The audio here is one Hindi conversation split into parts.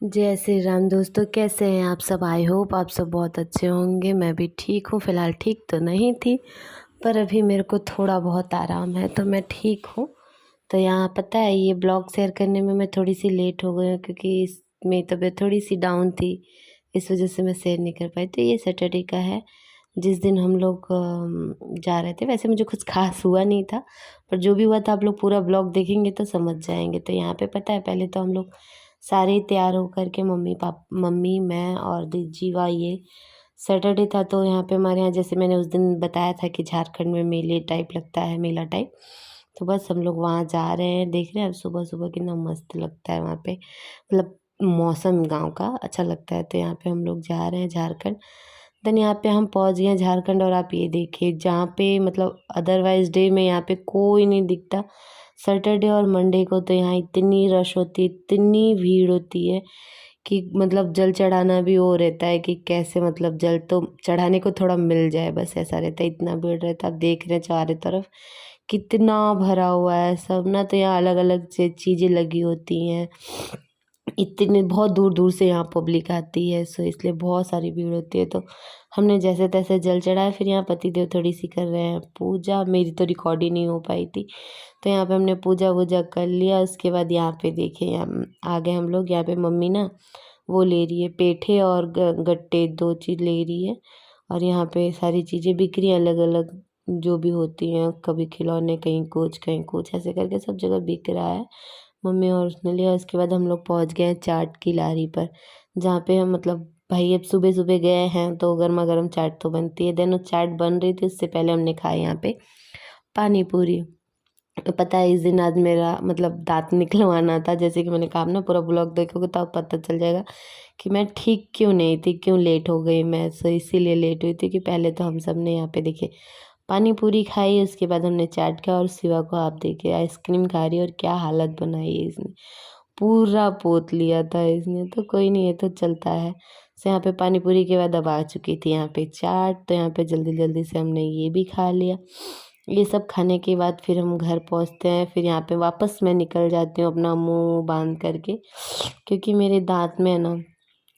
जय श्री राम दोस्तों, कैसे हैं आप सब। आई होप आप सब बहुत अच्छे होंगे। मैं भी ठीक हूँ। फ़िलहाल ठीक तो नहीं थी, पर अभी मेरे को थोड़ा बहुत आराम है, तो मैं ठीक हूँ। तो यहाँ पता है, ये ब्लॉग शेयर करने में मैं थोड़ी सी लेट हो गई हूँ, क्योंकि मेरी तबीयत थोड़ी सी डाउन थी। इस वजह से मैं शेयर नहीं कर पाई। तो ये सैटरडे का है, जिस दिन हम लोग जा रहे थे। वैसे मुझे कुछ खास हुआ नहीं था, पर जो भी हुआ था आप लोग पूरा ब्लॉग देखेंगे तो समझ जाएंगे। तो यहाँ पे पता है, पहले तो हम लोग सारे ही तैयार होकर के मम्मी, मैं और जीवा, ये सैटरडे था तो यहाँ पे हमारे यहाँ, जैसे मैंने उस दिन बताया था कि झारखंड में मेले टाइप लगता है, मेला टाइप। तो बस हम लोग वहाँ जा रहे हैं, देख रहे हैं। अब सुबह सुबह कितना मस्त लगता है वहाँ पे, मतलब मौसम गांव का अच्छा लगता है। तो यहाँ पे हम लोग जा रहे हैं झारखंड। देन यहाँ पे हम पहुँच गए हैं झारखंड। और आप ये देखिए, जहाँ पे मतलब अदरवाइज डे में यहाँ पे कोई नहीं दिखता, सैटरडे और मंडे को तो यहाँ इतनी रश होती है, इतनी भीड़ होती है कि मतलब जल चढ़ाना भी वो रहता है कि कैसे, मतलब जल तो चढ़ाने को थोड़ा मिल जाए, बस ऐसा रहता है। इतना भीड़ रहता है। आप देख रहे हैं चारों तरफ कितना भरा हुआ है सब ना। तो यहाँ अलग अलग चीज़ें लगी होती हैं। इतने बहुत दूर दूर से यहाँ पब्लिक आती है, सो इसलिए बहुत सारी भीड़ होती है। तो हमने जैसे तैसे जल चढ़ाया। फिर यहाँ पतिदेव थोड़ी सी कर रहे हैं पूजा। मेरी तो रिकॉर्ड ही नहीं हो पाई थी। तो यहाँ पे हमने पूजा वूजा कर लिया। उसके बाद यहाँ पे देखे, यहाँ आ गए हम लोग। यहाँ पे मम्मी ना वो ले रही है, पेठे और गट्टे, दो चीज़ ले रही है। और यहाँ पे सारी चीज़ें बिक रही हैं अलग अलग, जो भी होती हैं। कभी खिलौने, कहीं कुछ ऐसे करके सब जगह बिक रहा है। मम्मी और उसने लिया। उसके बाद हम लोग पहुँच गए हैं चाट की लारी पर, जहाँ पे हम मतलब भाई अब सुबह सुबह गए हैं तो गर्मा गर्म चाट तो बनती है। देन वो चाट बन रही थी, उससे पहले हमने खाया यहाँ पे पानी पूरी। पता है, इस दिन आज मेरा मतलब दांत निकलवाना था। जैसे कि मैंने कहा ना, पूरा ब्लॉग देखोगे तो आप पता चल जाएगा कि मैं ठीक क्यों नहीं थी, क्यों लेट हो गई मैं। सो इसीलिए लेट हुई थी कि पहले तो हम सब ने यहाँ पे देखे पानी पूरी खाई, उसके बाद हमने चाट खाया। और शिवा को आप देखिए आइसक्रीम खा रही है, और क्या हालत बनाई है इसने, पूरा पोत लिया था इसने। तो कोई नहीं, ये तो चलता है। से यहाँ पे पानी पूरी के बाद अब आ चुकी थी यहाँ पे चाट। तो यहाँ पे जल्दी जल्दी से हमने ये भी खा लिया। ये सब खाने के बाद फिर हम घर पहुँचते हैं। फिर यहाँ पे वापस मैं निकल जाती हूँ अपना मुंह बांध करके, क्योंकि मेरे दांत में है ना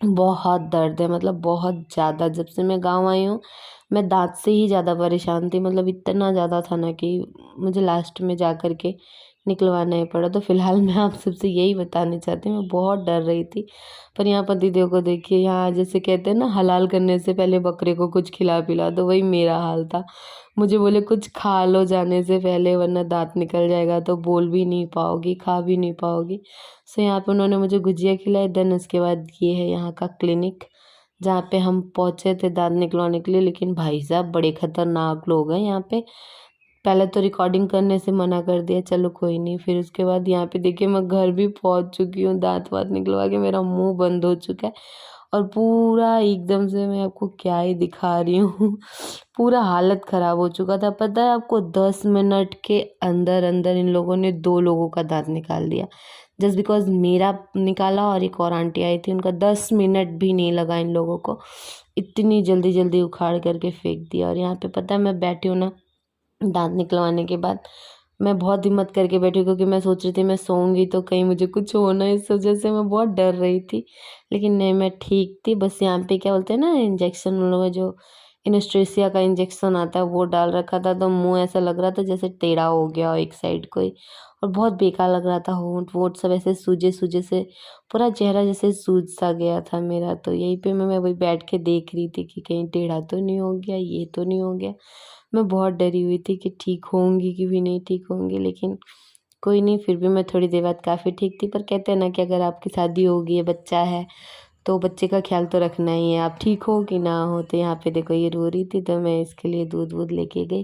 बहुत दर्द है, मतलब बहुत ज़्यादा। जब से मैं गाँव आई हूँ, मैं दांत से ही ज़्यादा परेशान थी। मतलब इतना ज़्यादा था ना कि मुझे लास्ट में जा कर के निकलवाना ही पड़ा। तो फिलहाल मैं आप सबसे यही बताना चाहती हूँ, मैं बहुत डर रही थी। पर यहाँ पतिदेव को देखिए, यहाँ जैसे कहते हैं ना, हलाल करने से पहले बकरे को कुछ खिला पिला दो, वही मेरा हाल था। मुझे बोले कुछ खा लो जाने से पहले, वरना दांत निकल जाएगा तो बोल भी नहीं पाओगी, खा भी नहीं पाओगी। सो यहाँ पे उन्होंने मुझे गुजिया खिलाई। देन उसके बाद ये है यहाँ का क्लिनिक, जहाँ पे हम पहुँचे थे दांत निकलवाने के लिए। लेकिन भाई साहब बड़े खतरनाक लोग हैं यहाँ पे। पहले तो रिकॉर्डिंग करने से मना कर दिया, चलो कोई नहीं। फिर उसके बाद यहाँ पे देखिए, मैं घर भी पहुँच चुकी हूँ, दांत वात निकलवा के मेरा मुंह बंद हो चुका है। और पूरा एकदम से मैं आपको क्या ही दिखा रही हूँ पूरा हालत ख़राब हो चुका था। पता है आपको, 10 मिनट के अंदर अंदर इन लोगों ने 2 लोगों का दांत निकाल दिया। जस्ट बिकॉज मेरा निकाला, और एक और आंटी आई थी, उनका 10 मिनट भी नहीं लगा इन लोगों को, इतनी जल्दी जल्दी उखाड़ करके फेंक दिया। और यहाँ पे पता है, मैं बैठी हूँ ना दांत निकलवाने के बाद, मैं बहुत हिम्मत करके बैठी, क्योंकि मैं सोच रही थी मैं सोऊंगी तो कहीं मुझे कुछ हो ना, इस वजह से मैं बहुत डर रही थी। लेकिन नहीं, मैं ठीक थी। बस यहाँ पे क्या बोलते हैं ना, इंजेक्शन, उन लोगों में जो एनेस्थीसिया का इंजेक्शन आता है वो डाल रखा था। तो मुंह ऐसा लग रहा था जैसे टेढ़ा हो गया हो एक साइड को ही, और बहुत बेकार लग रहा था। होंठ वोट सब ऐसे सूजे सूजे से, पूरा चेहरा जैसे सूज सा गया था मेरा। तो यहीं पे मैं वही बैठ के देख रही थी कि कहीं टेढ़ा तो नहीं हो गया, ये तो नहीं हो गया। मैं बहुत डरी हुई थी कि ठीक होंगी कि भी नहीं ठीक होंगी। लेकिन कोई नहीं, फिर भी मैं थोड़ी देर बाद काफ़ी ठीक थी। पर कहते हैं ना कि अगर आपकी शादी होगी है, बच्चा है, तो बच्चे का ख्याल तो रखना ही है, आप ठीक हो कि ना हो। तो यहाँ पे देखो ये रो रही थी, तो मैं इसके लिए दूध वूध लेके गई।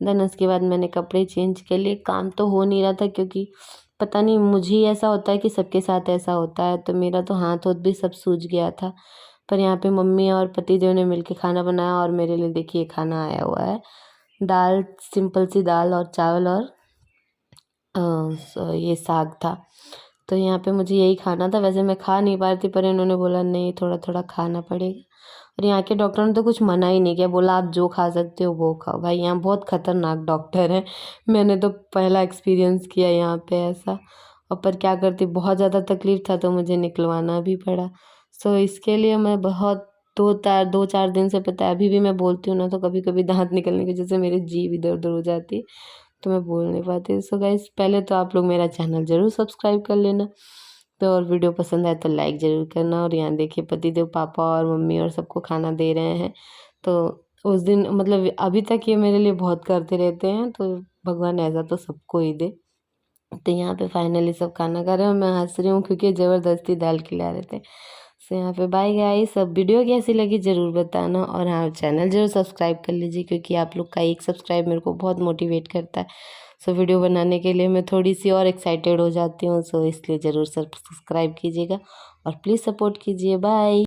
देन उसके बाद मैंने कपड़े चेंज कर लिए। काम तो हो नहीं रहा था, क्योंकि पता नहीं मुझे ही ऐसा होता है कि सबके साथ ऐसा होता है। तो मेरा तो हाथ भी सब सूज गया था। पर यहाँ पे मम्मी और पतिदेव ने मिलके खाना बनाया, और मेरे लिए देखिए खाना आया हुआ है। दाल, सिंपल सी दाल और चावल, और ये साग था। तो यहाँ पे मुझे यही खाना था। वैसे मैं खा नहीं पा रही थी, पर इन्होंने बोला नहीं, थोड़ा थोड़ा खाना पड़ेगा। और यहाँ के डॉक्टर ने तो कुछ मना ही नहीं किया, बोला आप जो खा सकते हो वो खाओ। भाई यहाँ बहुत खतरनाक डॉक्टर है, मैंने तो पहला एक्सपीरियंस किया यहाँ पे ऐसा। और पर क्या करती, बहुत ज़्यादा तकलीफ़ था तो मुझे निकलवाना भी पड़ा। सो इसके लिए मैं बहुत 2-4 दिन से, पता है अभी भी मैं बोलती हूँ ना तो कभी कभी दांत निकलने की वजह से मेरी जीभ इधर उधर हो जाती है, तो मैं बोल नहीं पाती। सो गाइस, पहले तो आप लोग मेरा चैनल ज़रूर सब्सक्राइब कर लेना, तो और वीडियो पसंद आए तो लाइक ज़रूर करना। और यहाँ देखिए पतिदेव पापा और मम्मी और सबको खाना दे रहे हैं। तो उस दिन मतलब अभी तक ये मेरे लिए बहुत करते रहते हैं, तो भगवान ऐसा तो सबको ही दे। तो यहाँ पे फाइनली सब खाना खा रहे हैं और मैं हंस रही हूँ क्योंकि ज़बरदस्ती दाल खिला रहे थे। सो यहाँ पे बाय गाइस, सब वीडियो कैसी लगी ज़रूर बताना, और हाँ चैनल ज़रूर सब्सक्राइब कर लीजिए क्योंकि आप लोग का एक सब्सक्राइब मेरे को बहुत मोटिवेट करता है। सो वीडियो बनाने के लिए मैं थोड़ी सी और एक्साइटेड हो जाती हूँ, सो इसलिए ज़रूर सब्सक्राइब कीजिएगा और प्लीज़ सपोर्ट कीजिए। बाय।